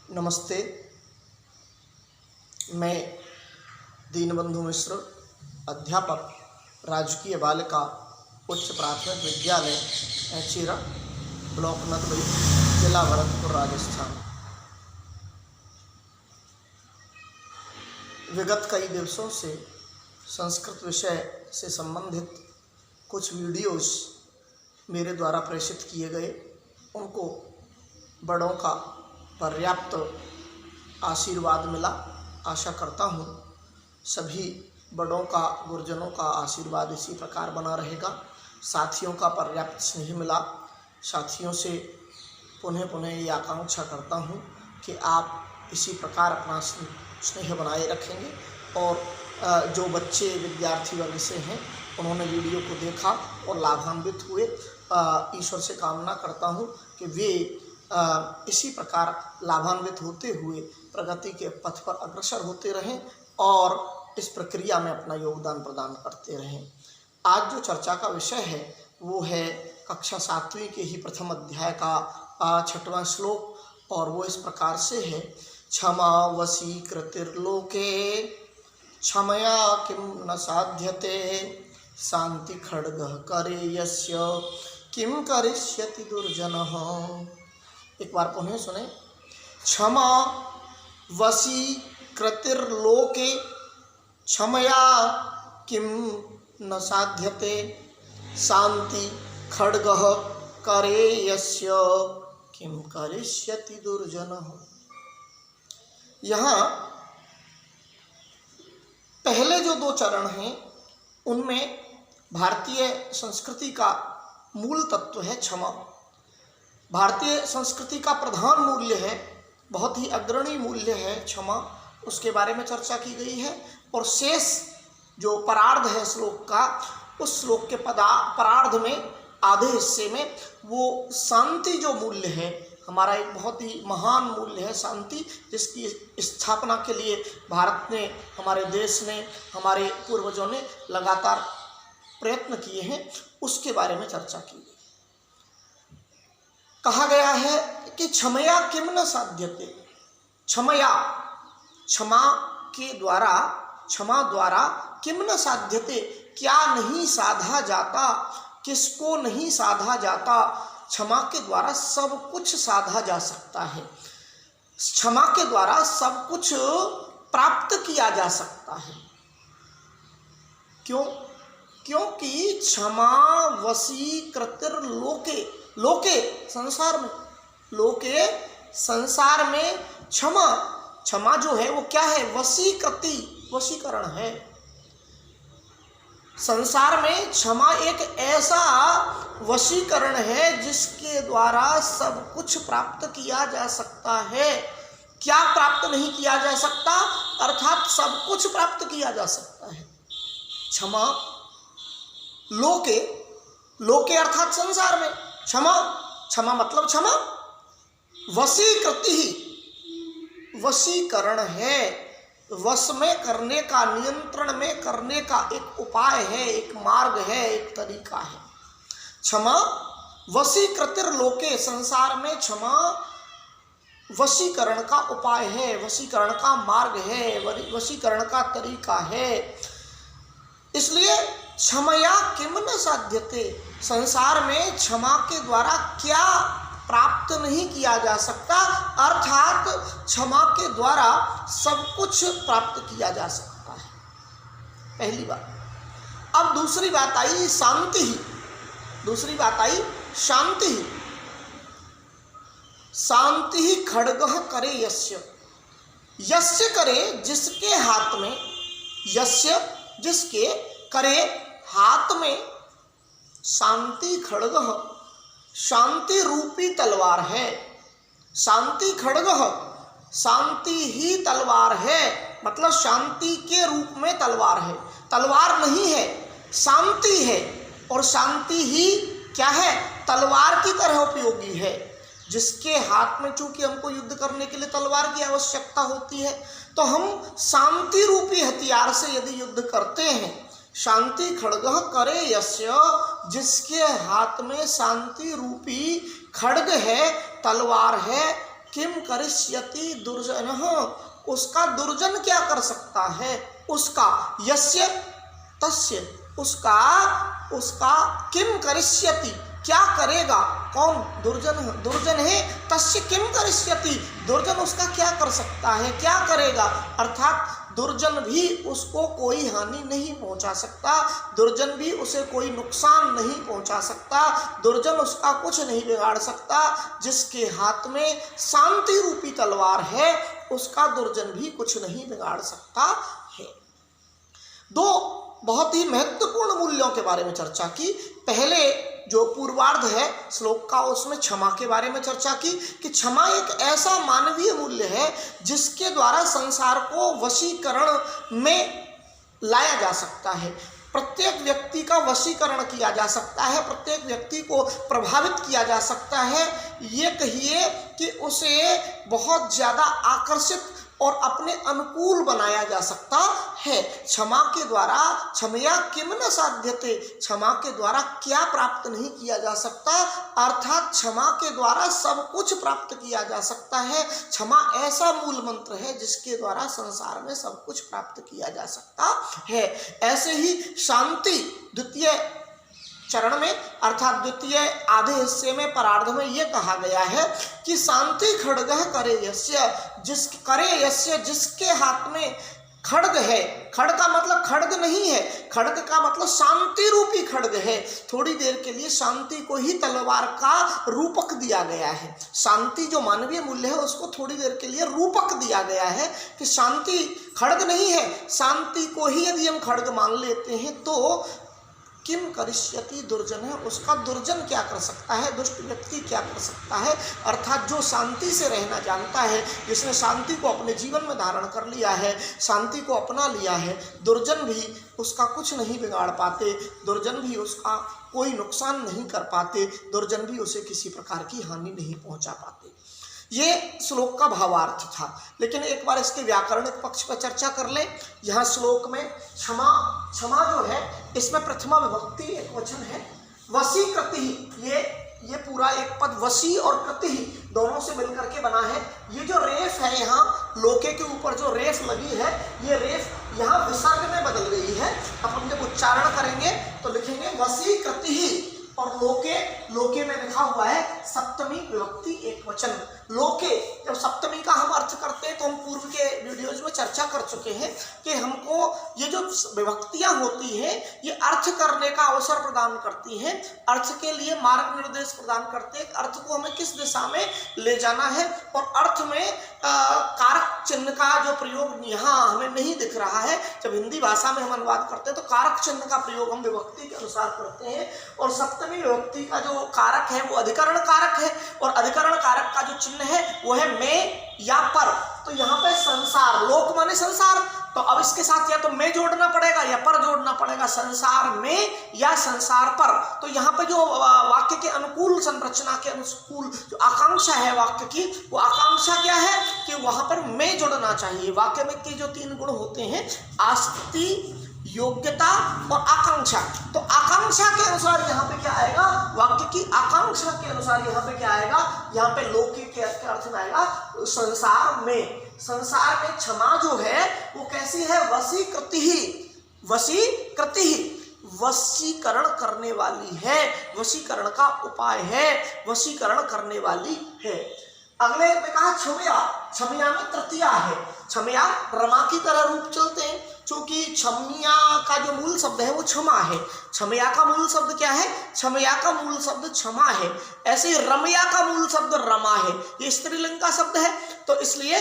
नमस्ते। मैं दीनबंधु मिश्र, अध्यापक, राजकीय बालिका उच्च प्राथमिक विद्यालय ऐचीरा, ब्लॉक नदबई, जिला भरतपुर, राजस्थान। विगत कई दिवसों से संस्कृत विषय से संबंधित कुछ वीडियोस मेरे द्वारा प्रेषित किए गए, उनको बड़ों का पर्याप्त आशीर्वाद मिला। आशा करता हूँ सभी बड़ों का, गुरुजनों का आशीर्वाद इसी प्रकार बना रहेगा। साथियों का पर्याप्त स्नेह मिला। साथियों से पुनः ये आकांक्षा करता हूँ कि आप इसी प्रकार अपना स्नेह बनाए रखेंगे। और जो बच्चे विद्यार्थी वर्ग से हैं उन्होंने वीडियो को देखा और लाभान्वित हुए, ईश्वर से कामना करता हूँ कि वे इसी प्रकार लाभान्वित होते हुए प्रगति के पथ पर अग्रसर होते रहें और इस प्रक्रिया में अपना योगदान प्रदान करते रहें। आज जो चर्चा का विषय है वो है कक्षा 7वीं के ही प्रथम अध्याय का 6वां श्लोक, और वो इस प्रकार से है। क्षमा वशीकृतिर्लोके क्षमया किं न साध्यते, शांति खड्गः करे यस्य किं करिष्यति दुर्जनः। एक बार पुनः सुने। क्षमा वशीकृतिर्लोके क्षमया किं न साध्यते, शांति खड्गः करे यस्य किं करिष्यति दुर्जनः। यहाँ पहले जो 2 चरण हैं उनमें भारतीय संस्कृति का मूल तत्व है क्षमा। भारतीय संस्कृति का प्रधान मूल्य है, बहुत ही अग्रणी मूल्य है क्षमा। उसके बारे में चर्चा की गई है। और शेष जो परार्ध है श्लोक का, उस श्लोक के परार्ध में आधे हिस्से में वो शांति जो मूल्य है, हमारा एक बहुत ही महान मूल्य है शांति, जिसकी स्थापना के लिए भारत ने, हमारे देश ने, हमारे पूर्वजों ने लगातार प्रयत्न किए हैं, उसके बारे में चर्चा की गई। कहा गया है कि क्षमया किम न साध्यते। क्षमया, क्षमा द्वारा किम न साध्यते, क्या नहीं साधा जाता, किसको नहीं साधा जाता। क्षमा के द्वारा सब कुछ साधा जा सकता है। क्षमा के द्वारा सब कुछ प्राप्त किया जा सकता है। क्यों? क्योंकि क्षमा वशीकृतिर्लोके, लोके संसार में, लोके संसार में क्षमा जो है वो क्या है? वशीकृति, वशीकरण है। संसार में क्षमा एक ऐसा वशीकरण है जिसके द्वारा सब कुछ प्राप्त किया जा सकता है। क्या प्राप्त नहीं किया जा सकता? अर्थात सब कुछ प्राप्त किया जा सकता है। क्षमा लोके, लोके अर्थात संसार में, क्षमा मतलब क्षमा वशीकृति ही, वशीकरण है, वश में करने का, नियंत्रण में करने का एक उपाय है, एक मार्ग है, एक तरीका है। क्षमा वशीकृतिर्लोके, संसार में क्षमा वशीकरण का उपाय है, वशीकरण का मार्ग है, वशीकरण का तरीका है। इसलिए क्षमया किम न साध्यते, संसार में क्षमा के द्वारा क्या प्राप्त नहीं किया जा सकता, अर्थात क्षमा के द्वारा सब कुछ प्राप्त किया जा सकता है। पहली बात। अब दूसरी बात आई शांति ही, दूसरी बात आई शांति ही। शांति ही खड्गः करे यस्य, यस्य करे जिसके हाथ में, यस्य जिसके करे हाथ में, शांति खड्गः शांति रूपी तलवार है। शांति खड्गः शांति ही तलवार है, मतलब शांति के रूप में तलवार है। तलवार नहीं है, शांति है, और शांति ही क्या है? तलवार की तरह उपयोगी है। जिसके हाथ में, चूंकि हमको युद्ध करने के लिए तलवार की आवश्यकता होती है, तो हम शांति रूपी हथियार से यदि युद्ध करते हैं, शांति खड्गः करे यस्य, जिसके हाथ में शांति रूपी खड्ग है, तलवार है, किम करिष्यति दुर्जनः, उसका दुर्जन क्या कर सकता है, उसका यस्य तस्य, उसका किम करिष्यति क्या करेगा, कौन दुर्जन है, तस्य किम करिष्यति दुर्जन उसका क्या कर सकता है, क्या करेगा, अर्थात दुर्जन भी उसको कोई हानि नहीं पहुंचा सकता, दुर्जन भी उसे कोई नुकसान नहीं पहुंचा सकता, दुर्जन उसका कुछ नहीं बिगाड़ सकता। जिसके हाथ में शांति रूपी तलवार है उसका दुर्जन भी कुछ नहीं बिगाड़ सकता है। दो बहुत ही महत्वपूर्ण मूल्यों के बारे में चर्चा की। पहले जो पूर्वार्ध है श्लोक का उसमें क्षमा के बारे में चर्चा की कि क्षमा एक ऐसा मानवीय मूल्य है जिसके द्वारा संसार को वशीकरण में लाया जा सकता है, प्रत्येक व्यक्ति का वशीकरण किया जा सकता है, प्रत्येक व्यक्ति को प्रभावित किया जा सकता है, ये कहिए कि उसे बहुत ज़्यादा आकर्षित और अपने अनुकूल बनाया जा सकता है। क्षमा के द्वारा क्षमया किम न साध्यते, क्षमा के द्वारा क्या प्राप्त नहीं किया जा सकता, अर्थात क्षमा के द्वारा सब कुछ प्राप्त किया जा सकता है। क्षमा ऐसा मूल मंत्र है जिसके द्वारा संसार में सब कुछ प्राप्त किया जा सकता है। ऐसे ही शांति द्वितीय चरण में अर्थात द्वितीय आधे हिस्से में परार्ध में ये कहा गया है कि शांति खड्गः करे यस्य, जिसके हाथ में खड्ग है, खड्ग का मतलब खड्ग नहीं है, खड्ग का मतलब शांति रूपी खड्ग है। थोड़ी देर के लिए शांति को ही तलवार का रूपक दिया गया है, शांति जो मानवीय मूल्य है उसको थोड़ी देर के लिए रूपक दिया गया है कि शांति खड्ग नहीं है, शांति को ही यदि हम खड्ग मान लेते हैं तो किम करिष्यति दुर्जन है, उसका दुर्जन क्या कर सकता है, दुष्ट व्यक्ति क्या कर सकता है, अर्थात जो शांति से रहना जानता है, जिसने शांति को अपने जीवन में धारण कर लिया है, शांति को अपना लिया है, दुर्जन भी उसका कुछ नहीं बिगाड़ पाते, दुर्जन भी उसका कोई नुकसान नहीं कर पाते, दुर्जन भी उसे किसी प्रकार की हानि नहीं पहुंचा पाते। ये श्लोक का भावार्थ था, लेकिन एक बार इसके व्याकरणिक पक्ष पर चर्चा कर लें। यहाँ श्लोक में क्षमा जो है इसमें प्रथमा विभक्ति एक वचन है, वशी कृति, ये पूरा एक पद वशी और कृति दोनों से मिलकर के बना है। ये जो रेफ है यहाँ लोके के ऊपर जो रेफ लगी है, ये रेफ यहाँ विसर्ग में बदल गई है। अपन जब उच्चारण करेंगे तो लिखेंगे वशी कृति, और लोके में लिखा हुआ है सप्तमी विभक्ति एक वचन। लोके जब सप्तमी का हम अर्थ करते हैं तो हम पूर्व के वीडियोज में चर्चा कर चुके हैं कि हमको ये जो विभक्तियां होती हैं ये अर्थ करने का अवसर प्रदान करती हैं, अर्थ के लिए मार्ग निर्देश प्रदान करते हैं, अर्थ को हमें किस दिशा में ले जाना है। और अर्थ में कारक चिन्ह का जो प्रयोग यहाँ हमें नहीं दिख रहा है, जब हिंदी भाषा में हम अनुवाद करते हैं तो कारक चिन्ह का प्रयोग हम विभक्ति के अनुसार करते हैं, और सप्तमी विभक्ति का जो कारक है वो अधिकरण कारक है, और अधिकरण कारक का जो चिन्ह है वो है में या पर। तो यहाँ पे संसार, लोक माने संसार, तो अब इसके साथ या तो में जोड़ना पड़ेगा या पर जोड़ना पड़ेगा, संसार में या संसार पर। तो यहाँ पे जो वाक्य के अनुकूल संरचना के अनुकूल जो आकांक्षा है वाक्य की, वो आकांक्षा क्या है कि वहां पर में जुड़ना चाहिए। वाक्य में के जो तीन गुण होते हैं, आस्ति, योग्यता और आकांक्षा, तो आकांक्षा के अनुसार यहाँ पे क्या आएगा, वाक्य की आकांक्षा के अनुसार यहाँ पे क्या आएगा, यहाँ पे लोके के अर्थ में आएगा संसार में। संसार में क्षमा जो है वो कैसी है, वशीकृति ही, वशीकृति ही, वशीकरण करने वाली है, वशीकरण का उपाय है, वशीकरण करने वाली है। अगले में कहा क्षमया, क्षमया में तृतीया है, क्षमया रमा की तरह रूप चलते हैं, क्योंकि क्षमया का जो मूल शब्द है वो क्षमा है। क्षमया का मूल शब्द क्या है, क्षमया का मूल शब्द क्षमा है। ऐसे ही रमया का मूल शब्द रमा है, ये स्त्रीलिंग का शब्द है, तो इसलिए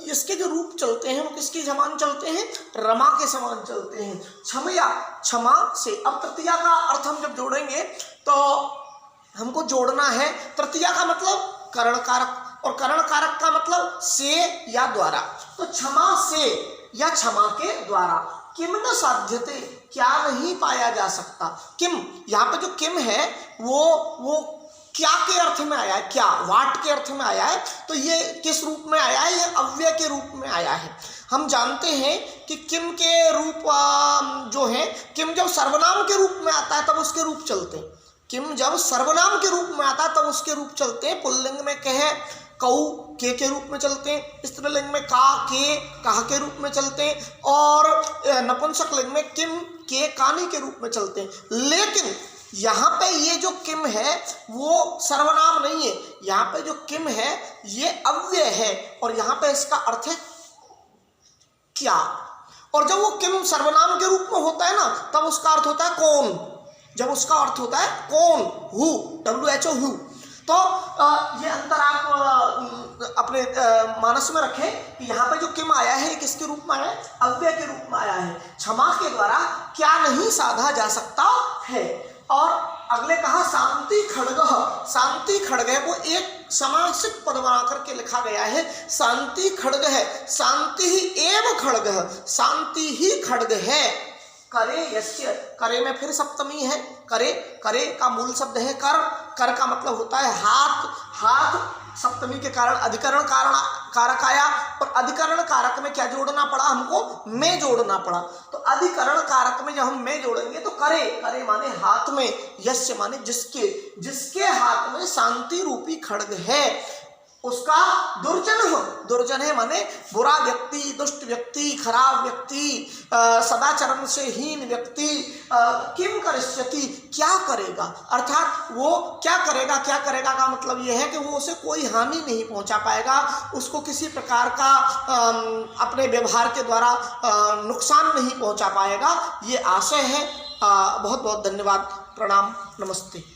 इसके जो रूप चलते हैं वो किसके समान चलते हैं, रमा के समान चलते हैं। क्षमया, क्षमा से। अब तृतीया का अर्थ हम जब जोड़ेंगे तो हमको जोड़ना है, तृतीया का मतलब करण कारक, और करण कारक का मतलब से या द्वारा। तो क्षमा से या क्षमा के द्वारा, किम न साध्यते, क्या नहीं पाया जा सकता। किम, यहाँ पे जो किम है वो क्या के अर्थ में आया है, क्या वाट के अर्थ में आया है, तो ये किस रूप में आया है, ये अव्यय के रूप में आया है। हम जानते हैं कि किम के रूप जो है, किम जब सर्वनाम के रूप में आता है तब उसके रूप चलते हैं, किम जब सर्वनाम के रूप में आता है तब उसके रूप चलते हैं। पुल्लिंग में कहे कऊ के रूप में चलते हैं, स्त्रीलिंग में का के कहा के रूप में चलते हैं, और नपुंसक लिंग में किम के कानी के रूप में चलते हैं। लेकिन यहाँ पे ये जो किम है वो सर्वनाम नहीं है, यहाँ पे जो किम है ये अव्यय है, और यहाँ पे इसका अर्थ है क्या। और जब वो किम सर्वनाम के रूप में होता है ना, तब उसका अर्थ होता है कौन। जब उसका अर्थ होता है कौन, हु, WHO हु। तो ये अंतर आप अपने मानस में रखें कि यहाँ पे जो किम आया है किसके रूप में आया है, अव्यय के रूप में आया है। क्षमा के द्वारा क्या नहीं साधा जा सकता है। और अगले कहा शांति खड्ग, शांति खड्ग है वो एक समासिक पद बना करके लिखा गया है, शांति खड्ग है, शांति ही एव खड्ग, शांति ही खड्ग है। करे यस्य, करे में फिर सप्तमी है, करे, करे का मूल शब्द है कर, कर का मतलब होता है हाथ, हाथ सप्तमी के कारण अधिकरण कारक आया, और अधिकरण कारक में क्या जोड़ना पड़ा हमको, में जोड़ना पड़ा। तो अधिकरण कारक में जब हम में जोड़ेंगे तो करे, करे माने हाथ में, यस्य माने जिसके, जिसके हाथ में शांति रूपी खड्ग है उसका दुर्जन हो, दुर्जन है माने बुरा व्यक्ति, दुष्ट व्यक्ति, खराब व्यक्ति, सदाचरण से हीन व्यक्ति, किम करिष्यति क्या करेगा, अर्थात वो क्या करेगा, क्या करेगा का मतलब ये है कि वो उसे कोई हानि नहीं पहुंचा पाएगा, उसको किसी प्रकार का अपने व्यवहार के द्वारा नुकसान नहीं पहुंचा पाएगा, ये आशय है। बहुत बहुत धन्यवाद, प्रणाम, नमस्ते।